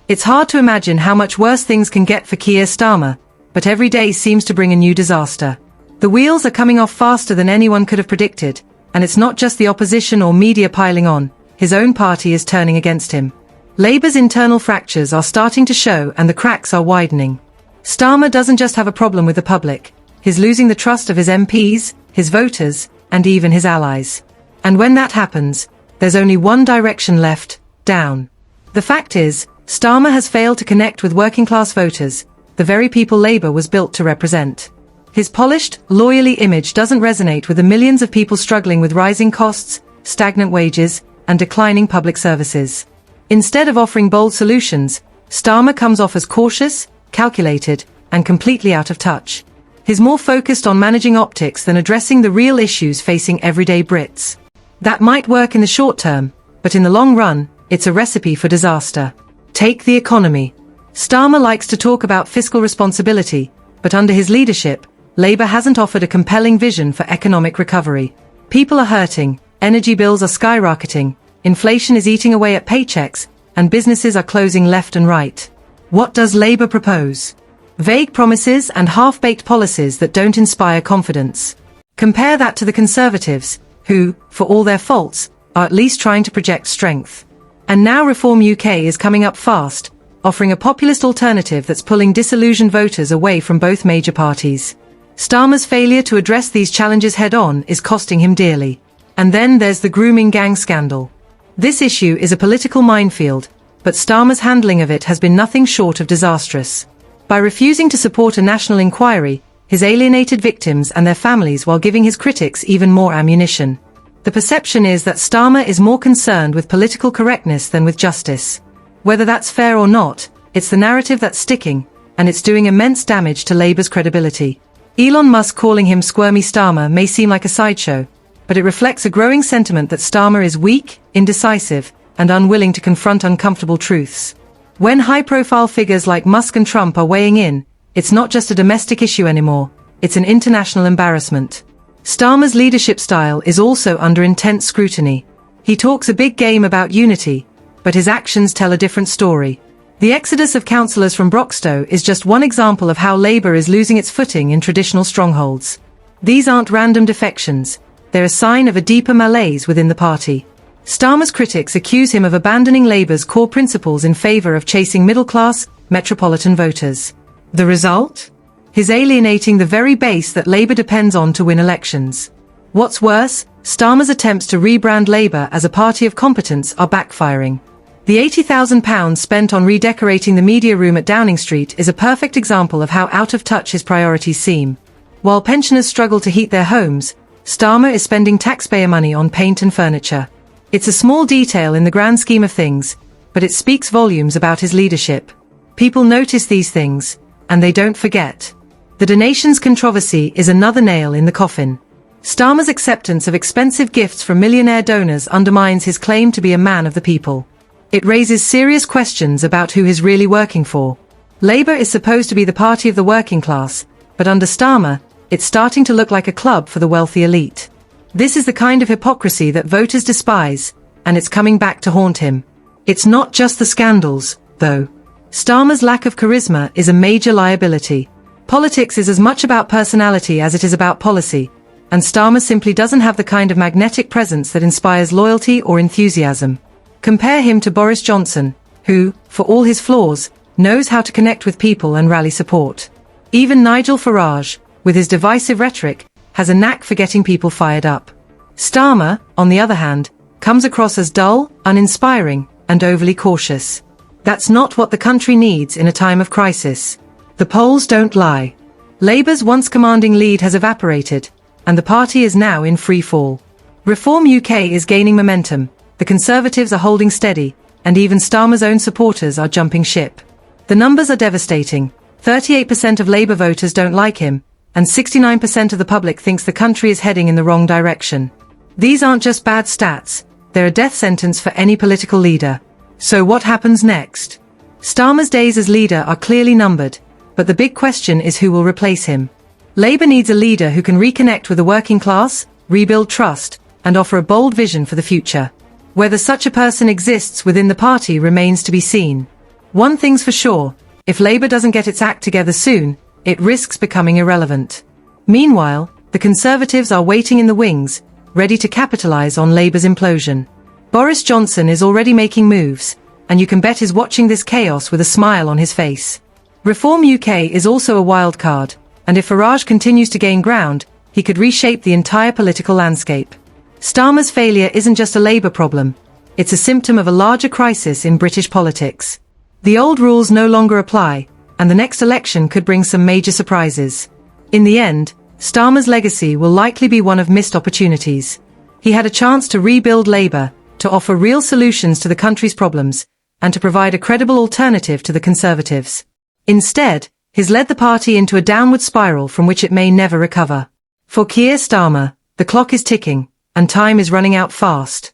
It's hard to imagine how much worse things can get for Keir Starmer, but every day seems to bring a new disaster. The wheels are coming off faster than anyone could have predicted, and it's not just the opposition or media piling on, his own party is turning against him. Labour's internal fractures are starting to show and the cracks are widening. Starmer doesn't just have a problem with the public, he's losing the trust of his MPs, his voters, and even his allies. And when that happens, there's only one direction left: down. The fact is, Starmer has failed to connect with working-class voters, the very people Labour was built to represent. His polished, lawyerly image doesn't resonate with the millions of people struggling with rising costs, stagnant wages, and declining public services. Instead of offering bold solutions, Starmer comes off as cautious, calculated, and completely out of touch. He's more focused on managing optics than addressing the real issues facing everyday Brits. That might work in the short term, but in the long run, it's a recipe for disaster. Take the economy. Starmer likes to talk about fiscal responsibility, but under his leadership, Labour hasn't offered a compelling vision for economic recovery. People are hurting, energy bills are skyrocketing, inflation is eating away at paychecks, and businesses are closing left and right. What does Labour propose? Vague promises and half-baked policies that don't inspire confidence. Compare that to the Conservatives, who, for all their faults, are at least trying to project strength. And now Reform UK is coming up fast, offering a populist alternative that's pulling disillusioned voters away from both major parties. Starmer's failure to address these challenges head-on is costing him dearly. And then there's the grooming gang scandal. This issue is a political minefield, but Starmer's handling of it has been nothing short of disastrous. By refusing to support a national inquiry, he's alienated victims and their families while giving his critics even more ammunition. The perception is that Starmer is more concerned with political correctness than with justice. Whether that's fair or not, it's the narrative that's sticking, and it's doing immense damage to Labour's credibility. Elon Musk calling him Squirmy Starmer may seem like a sideshow, but it reflects a growing sentiment that Starmer is weak, indecisive, and unwilling to confront uncomfortable truths. When high-profile figures like Musk and Trump are weighing in, it's not just a domestic issue anymore, it's an international embarrassment. Starmer's leadership style is also under intense scrutiny. He talks a big game about unity, but his actions tell a different story. The exodus of councillors from Broxtowe is just one example of how Labour is losing its footing in traditional strongholds. These aren't random defections, they're a sign of a deeper malaise within the party. Starmer's critics accuse him of abandoning Labour's core principles in favour of chasing middle-class, metropolitan voters. The result? He's alienating the very base that Labour depends on to win elections. What's worse, Starmer's attempts to rebrand Labour as a party of competence are backfiring. The £80,000 spent on redecorating the media room at Downing Street is a perfect example of how out of touch his priorities seem. While pensioners struggle to heat their homes, Starmer is spending taxpayer money on paint and furniture. It's a small detail in the grand scheme of things, but it speaks volumes about his leadership. People notice these things, and they don't forget. The donations controversy is another nail in the coffin. Starmer's acceptance of expensive gifts from millionaire donors undermines his claim to be a man of the people. It raises serious questions about who he's really working for. Labour is supposed to be the party of the working class, but under Starmer, it's starting to look like a club for the wealthy elite. This is the kind of hypocrisy that voters despise, and it's coming back to haunt him. It's not just the scandals, though. Starmer's lack of charisma is a major liability. Politics is as much about personality as it is about policy, and Starmer simply doesn't have the kind of magnetic presence that inspires loyalty or enthusiasm. Compare him to Boris Johnson, who, for all his flaws, knows how to connect with people and rally support. Even Nigel Farage, with his divisive rhetoric, has a knack for getting people fired up. Starmer, on the other hand, comes across as dull, uninspiring, and overly cautious. That's not what the country needs in a time of crisis. The polls don't lie. Labour's once commanding lead has evaporated, and the party is now in free fall. Reform UK is gaining momentum, the Conservatives are holding steady, and even Starmer's own supporters are jumping ship. The numbers are devastating. 38% of Labour voters don't like him, and 69% of the public thinks the country is heading in the wrong direction. These aren't just bad stats, they're a death sentence for any political leader. So what happens next? Starmer's days as leader are clearly numbered, but the big question is who will replace him. Labour needs a leader who can reconnect with the working class, rebuild trust, and offer a bold vision for the future. Whether such a person exists within the party remains to be seen. One thing's for sure, if Labour doesn't get its act together soon, it risks becoming irrelevant. Meanwhile, the Conservatives are waiting in the wings, ready to capitalise on Labour's implosion. Boris Johnson is already making moves, and you can bet he's watching this chaos with a smile on his face. Reform UK is also a wild card, and if Farage continues to gain ground, he could reshape the entire political landscape. Starmer's failure isn't just a Labour problem, it's a symptom of a larger crisis in British politics. The old rules no longer apply, and the next election could bring some major surprises. In the end, Starmer's legacy will likely be one of missed opportunities. He had a chance to rebuild Labour, to offer real solutions to the country's problems, and to provide a credible alternative to the Conservatives. Instead, he's led the party into a downward spiral from which it may never recover. For Keir Starmer, the clock is ticking, and time is running out fast.